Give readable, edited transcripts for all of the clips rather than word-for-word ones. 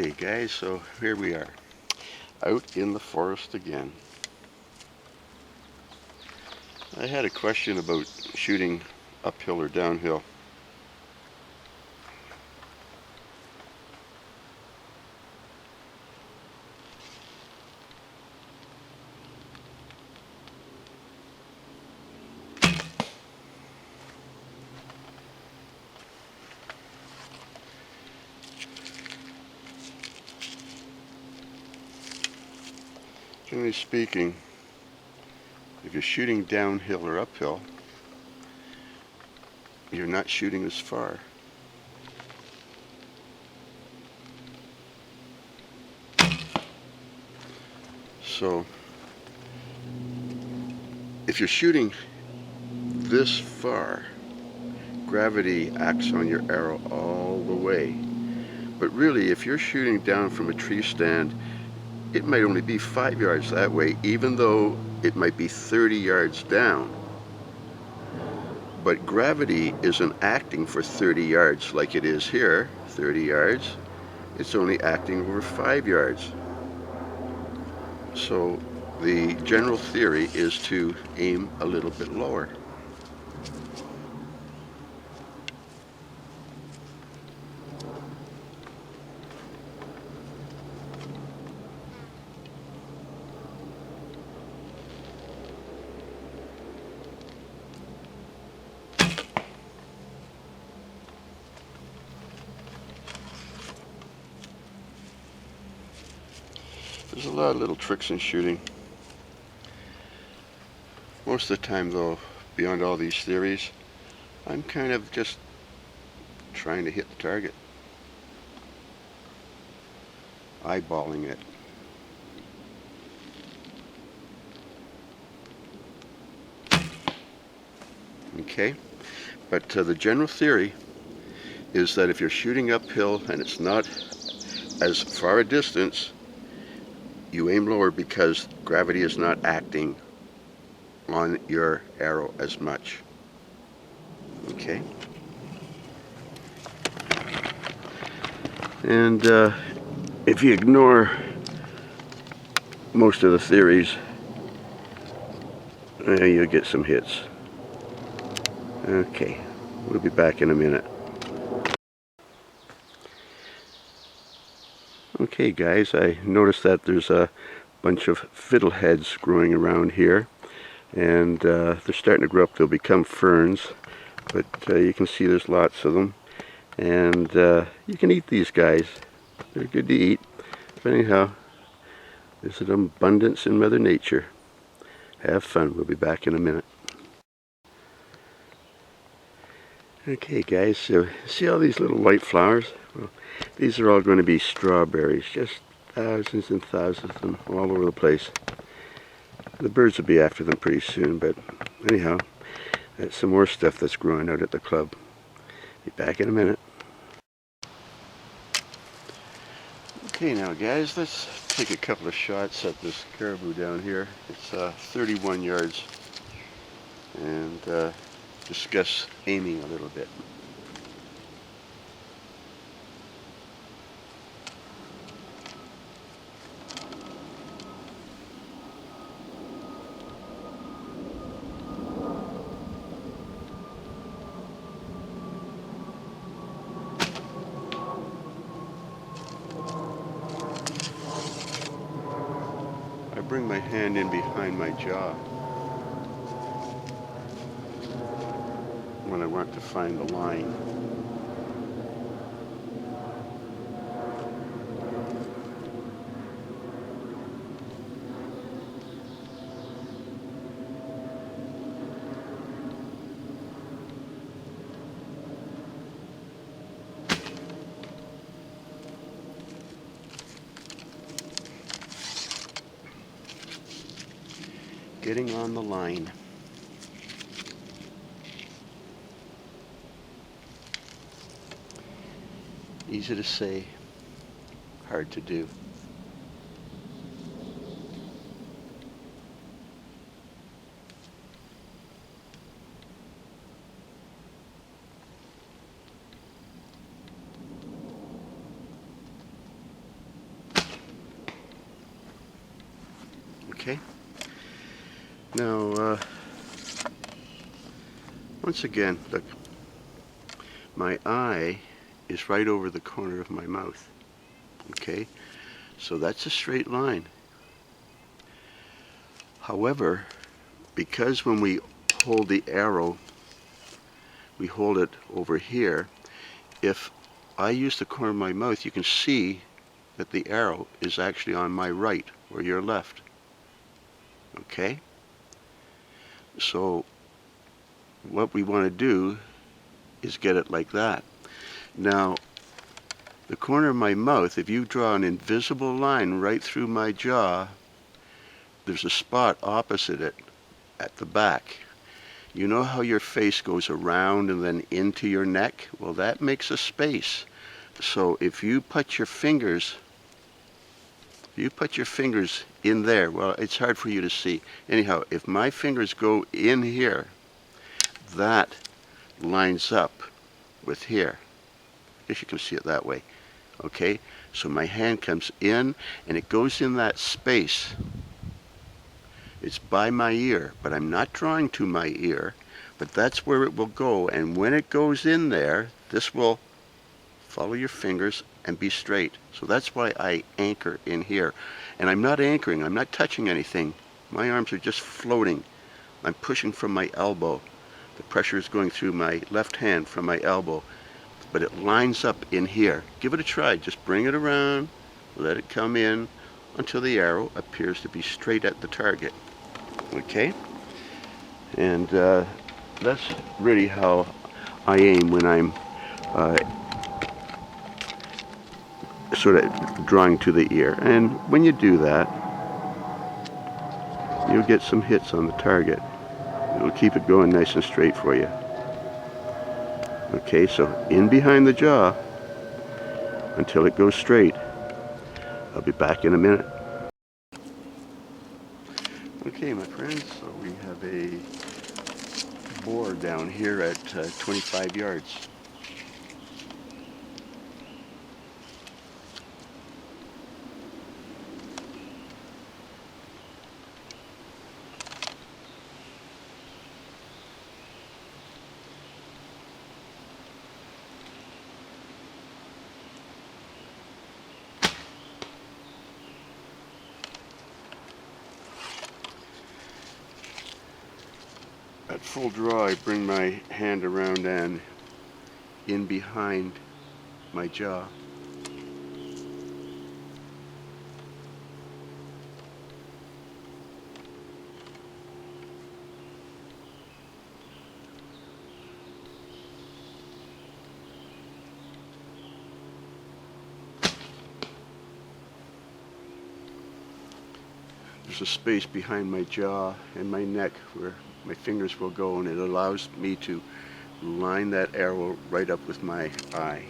Okay guys, so here we are, out in the forest again. I had a question about shooting uphill or downhill. Generally speaking, if you're shooting downhill or uphill, you're not shooting as far. So, if you're shooting this far, gravity acts on your arrow all the way. But really, if you're shooting down from a tree stand, it might only be 5 yards that way, even though it might be 30 yards down. But gravity isn't acting for 30 yards like it is here, 30 yards. It's only acting over 5 yards. So the general theory is to aim a little bit lower. There's a lot of little tricks in shooting. Most of the time though, beyond all these theories, I'm kind of just trying to hit the target. Eyeballing it. Okay, but the general theory is that if you're shooting uphill and it's not as far a distance, you aim lower because gravity is not acting on your arrow as much. Okay. And if you ignore most of the theories, you'll get some hits. Okay, we'll be back in a minute. Okay guys, I noticed that there's a bunch of fiddleheads growing around here, and they're starting to grow up. They'll become ferns, but you can see there's lots of them, and you can eat these guys. They're good to eat. But anyhow, there's an abundance in Mother Nature. Have fun. We'll be back in a minute. Okay guys, so see all these little white flowers? Well, these are all going to be strawberries, just thousands and thousands of them all over the place. The birds will be after them pretty soon, but anyhow, that's some more stuff that's growing out at the club. Be back in a minute. Okay now guys, let's take a couple of shots at this caribou down here. It's 31 yards, and discuss aiming a little bit. I bring my hand in behind my jaw when I want to find the line. Getting on the line. Easy to say, hard to do. Okay. Now, once again, look, my eye is right over the corner of my mouth. Okay, so that's a straight line. However, because when we hold the arrow, we hold it over here, if I use the corner of my mouth, you can see that the arrow is actually on my right or your left. Okay? So what we want to do is get it like that. Now, the corner of my mouth, if you draw an invisible line right through my jaw, there's a spot opposite it at the back. You know how your face goes around and then into your neck? Well, that makes a space. So if you put your fingers in there, well, it's hard for you to see. Anyhow, if my fingers go in here, that lines up with here. I guess you can see it that way. Okay, so my hand comes in and it goes in that space. It's by my ear, but I'm not drawing to my ear, but that's where it will go. And when it goes in there, this will follow your fingers and be straight. So that's why I anchor in here. And I'm not anchoring, I'm not touching anything. My arms are just floating. I'm pushing from my elbow. The pressure is going through my left hand from my elbow, but it lines up in here. Give it a try, just bring it around, let it come in until the arrow appears to be straight at the target. Okay? And that's really how I aim when I'm sort of drawing to the ear. And when you do that, you'll get some hits on the target. It'll keep it going nice and straight for you. Okay, so in behind the jaw until it goes straight. I'll be back in a minute. Okay, my friends, so we have a boar down here at 25 yards. At full draw, I bring my hand around and in behind my jaw. There's a space behind my jaw and my neck where my fingers will go, and it allows me to line that arrow right up with my eye.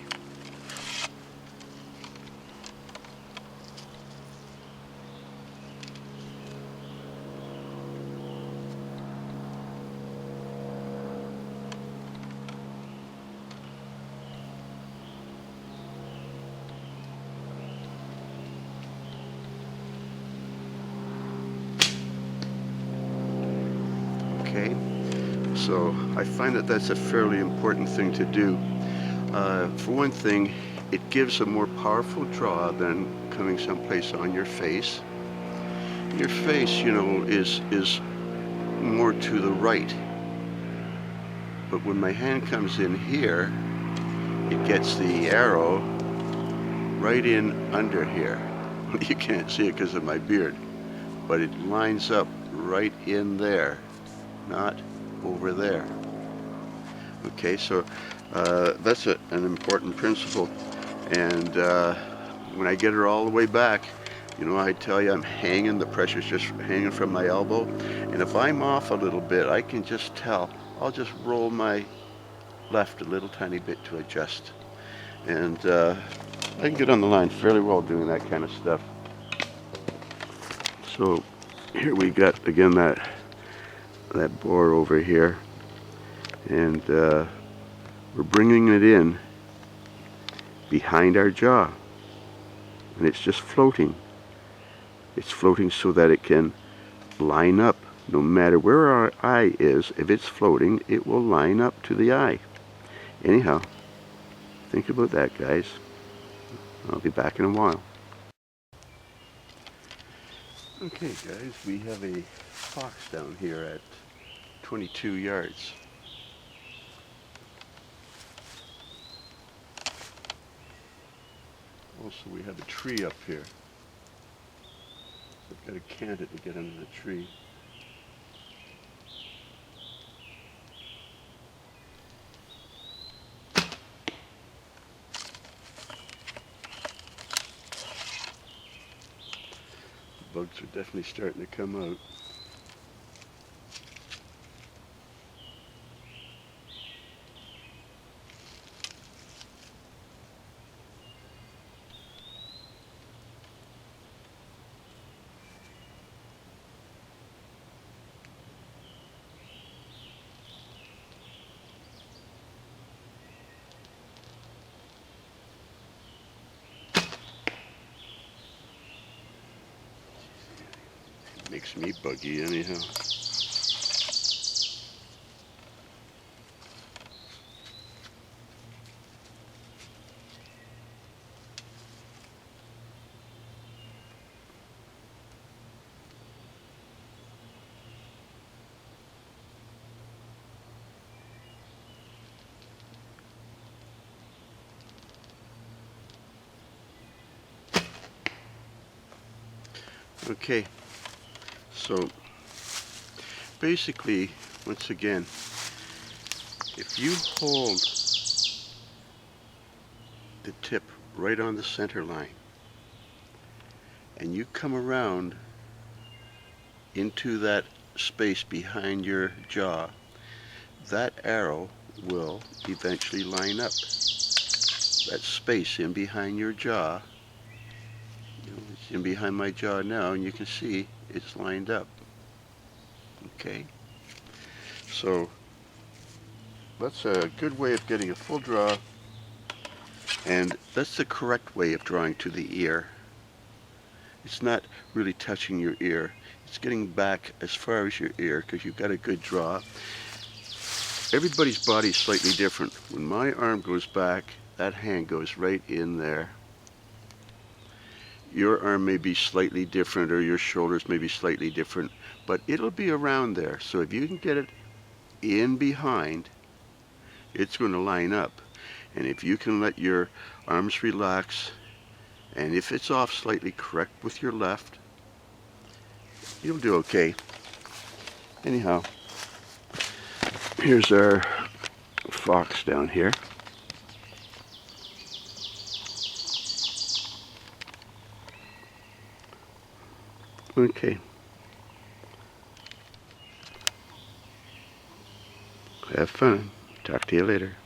Okay, so I find that that's a fairly important thing to do. For one thing, it gives a more powerful draw than coming someplace on your face. Your face, you know, is more to the right. But when my hand comes in here, it gets the arrow right in under here. You can't see it because of my beard, but it lines up right in there, not over there. Okay, so that's an important principle, and when I get her all the way back, you know, I tell you I'm hanging, the pressure's just hanging from my elbow, and if I'm off a little bit, I can just tell. I'll just roll my left a little tiny bit to adjust, and I can get on the line fairly well doing that kind of stuff. So here we got again that boar over here, and we're bringing it in behind our jaw, and it's just floating. It's floating so that it can line up. No matter where our eye is, if it's floating, it will line up to the eye. Anyhow, think about that, guys. I'll be back in a while. Okay, guys, we have a fox down here at 22 yards. Also, we have a tree up here. So I've got to cant it to get under the tree. The bugs are definitely starting to come out. Makes me buggy anyhow. Okay, so basically, once again, if you hold the tip right on the center line and you come around into that space behind your jaw, that arrow will eventually line up. That space in behind your jaw, it's in behind my jaw now, and you can see it's lined up. Okay, so that's a good way of getting a full draw, and that's the correct way of drawing to the ear. It's not really touching your ear. It's getting back as far as your ear because you've got a good draw. Everybody's body is slightly different. When my arm goes back, that hand goes right in there. Your arm may be slightly different, or your shoulders may be slightly different, but it'll be around there. So if you can get it in behind, it's going to line up. And if you can let your arms relax, and if it's off slightly, correct with your left, you'll do okay. Anyhow, here's our fox down here. Okay. Have fun. Talk to you later.